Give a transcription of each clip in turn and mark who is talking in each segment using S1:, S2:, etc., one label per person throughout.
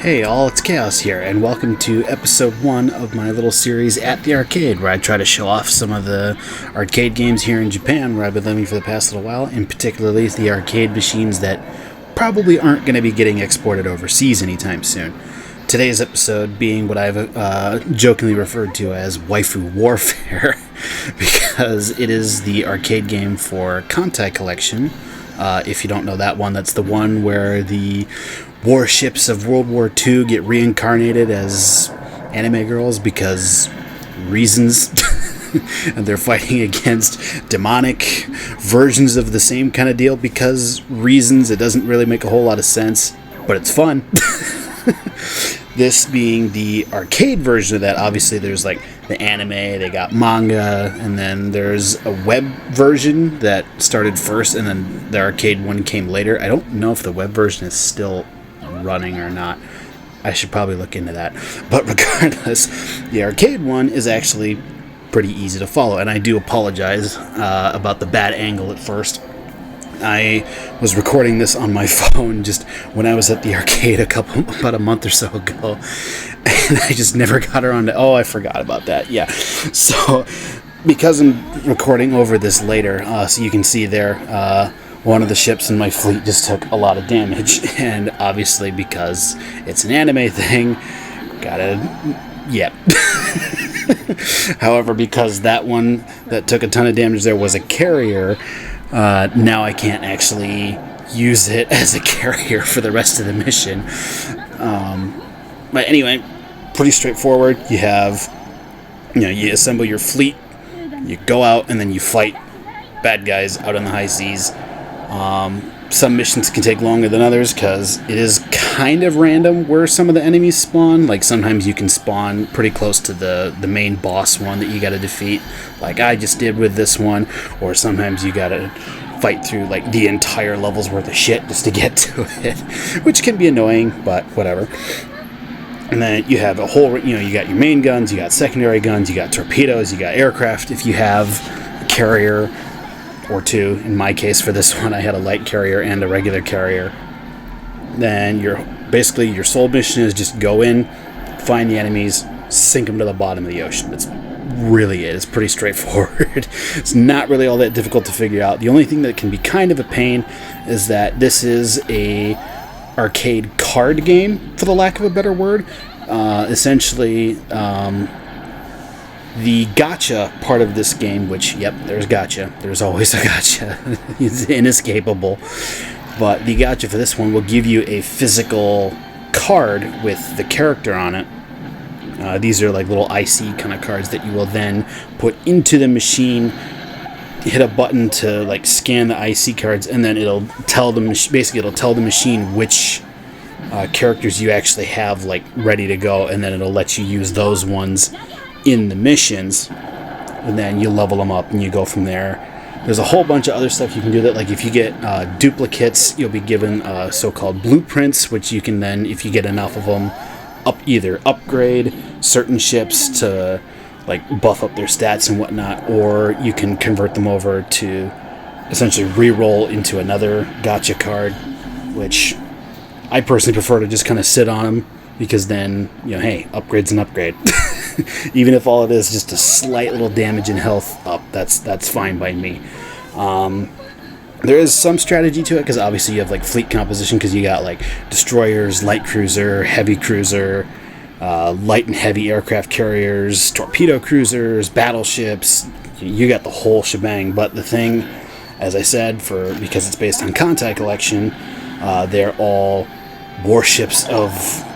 S1: Hey all, it's Chaos here, and welcome to episode 1 of my little series at the arcade, where I try to show off some of the arcade games here in Japan, where I've been living for the past little while, and particularly the arcade machines that probably aren't going to be getting exported overseas anytime soon. Today's episode being what I've jokingly referred to as Waifu Warfare, because it is the arcade game for Kancolle Collection. If you don't know that one, that's the one where the warships of World War II get reincarnated as anime girls because reasons. And they're fighting against demonic versions of the same kind of deal because reasons. It doesn't really make a whole lot of sense, but it's fun. This being the arcade version of that, obviously there's like the anime, they got manga, and then there's a web version that started first, and then the arcade one came later. I don't know if the web version is still running or not. I should probably look into that. But regardless, the arcade one is actually pretty easy to follow, and I do apologize about the bad angle at first. I was recording this on my phone just when I was at the arcade about a month or so ago, and I just never got around to, I forgot about that, yeah. So, because I'm recording over this later, so you can see there, one of the ships in my fleet just took a lot of damage, and obviously because it's an anime thing, yep. However, because that one that took a ton of damage there was a carrier, now I can't actually use it as a carrier for the rest of the mission. But anyway, pretty straightforward. You have, you assemble your fleet, you go out, and then you fight bad guys out on the high seas. Some missions can take longer than others because it is kind of random where some of the enemies spawn. Like sometimes you can spawn pretty close to the main boss one that you gotta defeat, like I just did with this one, or sometimes you gotta fight through like the entire level's worth of shit just to get to it, which can be annoying, but whatever. And then you have a whole, you got your main guns, you got secondary guns, you got torpedoes, you got aircraft. If you have a carrier or two, in my case for this one I had a light carrier and a regular carrier, then your sole mission is just go in, find the enemies, sink them to the bottom of the ocean. That's really it. It's pretty straightforward. It's not really all that difficult to figure out. The only thing that can be kind of a pain is that this is a arcade card game, for the lack of a better word. Essentially, the gacha part of this game, which, yep, there's gacha. There's always a gacha. It's inescapable. But the gacha for this one will give you a physical card with the character on it. These are like little IC kind of cards that you will then put into the machine, hit a button to like scan the IC cards, and then it'll tell the machine which characters you actually have like ready to go, and then it'll let you use those ones in the missions, and then you level them up and you go from there. There's a whole bunch of other stuff you can do that, like if you get duplicates, you'll be given so-called blueprints, which you can then, if you get enough of them, either upgrade certain ships to like buff up their stats and whatnot, or you can convert them over to essentially re-roll into another gacha card, which I personally prefer to just kind of sit on them, because then, hey, upgrade's an upgrade. Even if all it is just a slight little damage in health up, that's fine by me. There is some strategy to it, because obviously you have like fleet composition, because you got like destroyers, light cruiser, heavy cruiser, light and heavy aircraft carriers, torpedo cruisers, battleships. You got the whole shebang. But the thing, as I said, because it's based on Kancolle Collection, they're all warships of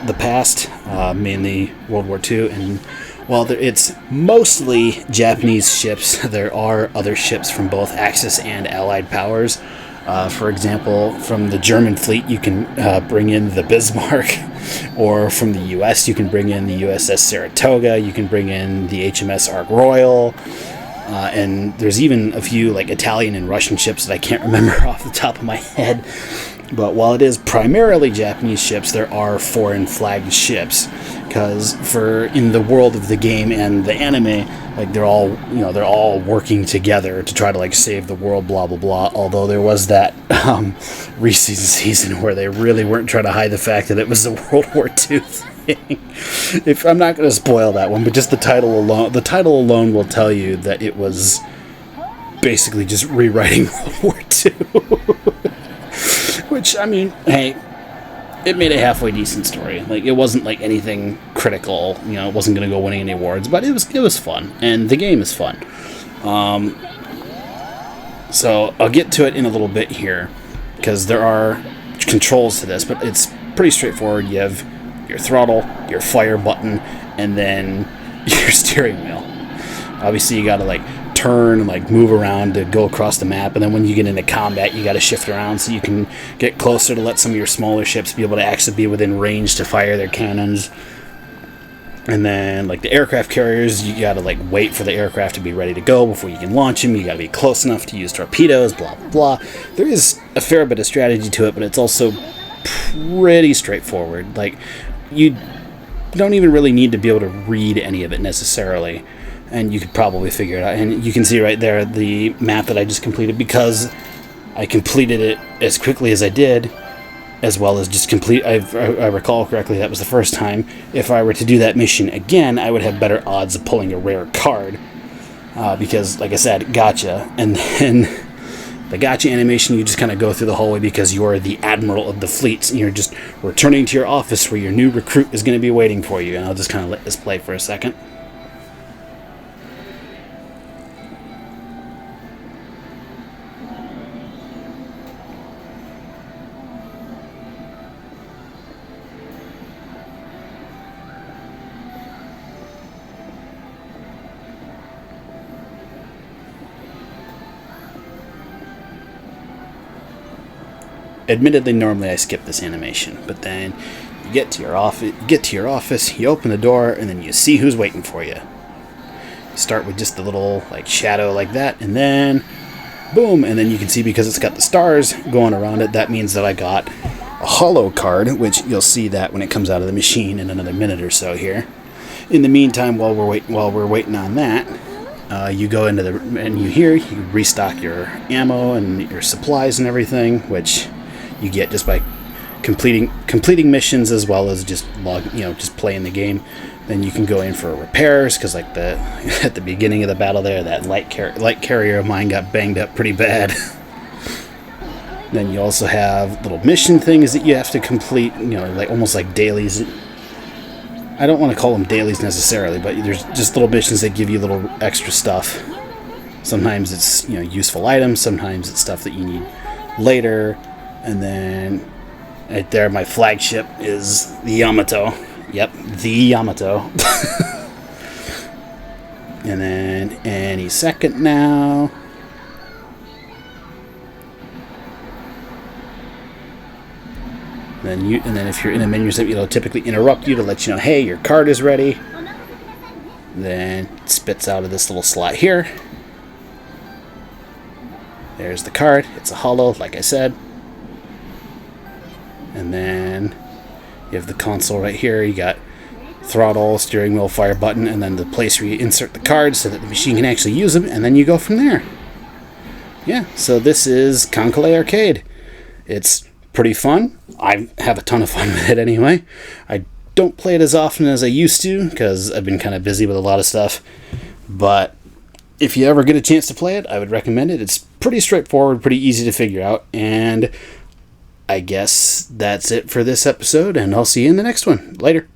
S1: the past, mainly World War II, and while it's mostly Japanese ships, there are other ships from both Axis and Allied powers. For example, from the German fleet, you can bring in the Bismarck, or from the US, you can bring in the USS Saratoga, you can bring in the HMS Ark Royal, and there's even a few like Italian and Russian ships that I can't remember off the top of my head. But while it is primarily Japanese ships, there are foreign flagged ships, because in the world of the game and the anime, like they're all working together to try to like save the world, blah blah blah. Although there was that recent season where they really weren't trying to hide the fact that it was a World War II thing. If I'm not going to spoil that one, but just the title alone will tell you that it was basically just rewriting World War II. Which, I mean, hey, it made a halfway decent story. Like, it wasn't like anything critical. It wasn't going to go winning any awards, but it was fun, and the game is fun. So I'll get to it in a little bit here, because there are controls to this, but it's pretty straightforward. You have your throttle, your fire button, and then your steering wheel. Obviously, you got to like turn and like move around to go across the map, and then when you get into combat, you got to shift around so you can get closer to let some of your smaller ships be able to actually be within range to fire their cannons. And then like the aircraft carriers, you got to like wait for the aircraft to be ready to go before you can launch them. You got to be close enough to use torpedoes, blah blah blah. There is a fair bit of strategy to it, but it's also pretty straightforward. Like, you don't even really need to be able to read any of it necessarily, and you could probably figure it out. And you can see right there the map that I just completed, because I completed it as quickly as I did, as well as just I recall correctly, that was the first time. If I were to do that mission again, I would have better odds of pulling a rare card, because, like I said, gotcha. And then the gotcha animation, you just kind of go through the hallway because you're the admiral of the fleets, and you're just returning to your office where your new recruit is going to be waiting for you. And I'll just kind of let this play for a second. Admittedly, normally I skip this animation, but then you get to your office, you open the door, and then you see who's waiting for you. You start with just a little like shadow like that, and then boom, and then you can see, because it's got the stars going around it, that means that I got a holo card, which you'll see that when it comes out of the machine in another minute or so here. In the meantime, while we're waiting on that, you go into the menu here, you restock your ammo and your supplies and everything, which you get just by completing missions, as well as just just playing the game. Then you can go in for repairs, because like at the beginning of the battle there, that light carrier of mine got banged up pretty bad. Then you also have little mission things that you have to complete, like almost like dailies. I don't want to call them dailies necessarily, but there's just little missions that give you little extra stuff. Sometimes it's useful items, sometimes it's stuff that you need later. And then right there, my flagship is the Yamato. Yep, the Yamato. And then any second now. And then if you're in a menu, it'll typically interrupt you to let you know, hey, your card is ready. Then it spits out of this little slot here. There's the card. It's a holo, like I said. And then you have the console right here. You got throttle, steering wheel, fire button, and then the place where you insert the cards so that the machine can actually use them, and then you go from there. Yeah, so this is Kancolle Arcade. It's pretty fun. I have a ton of fun with it anyway. I don't play it as often as I used to, because I've been kind of busy with a lot of stuff. But if you ever get a chance to play it, I would recommend it. It's pretty straightforward, pretty easy to figure out, and I guess that's it for this episode, and I'll see you in the next one. Later.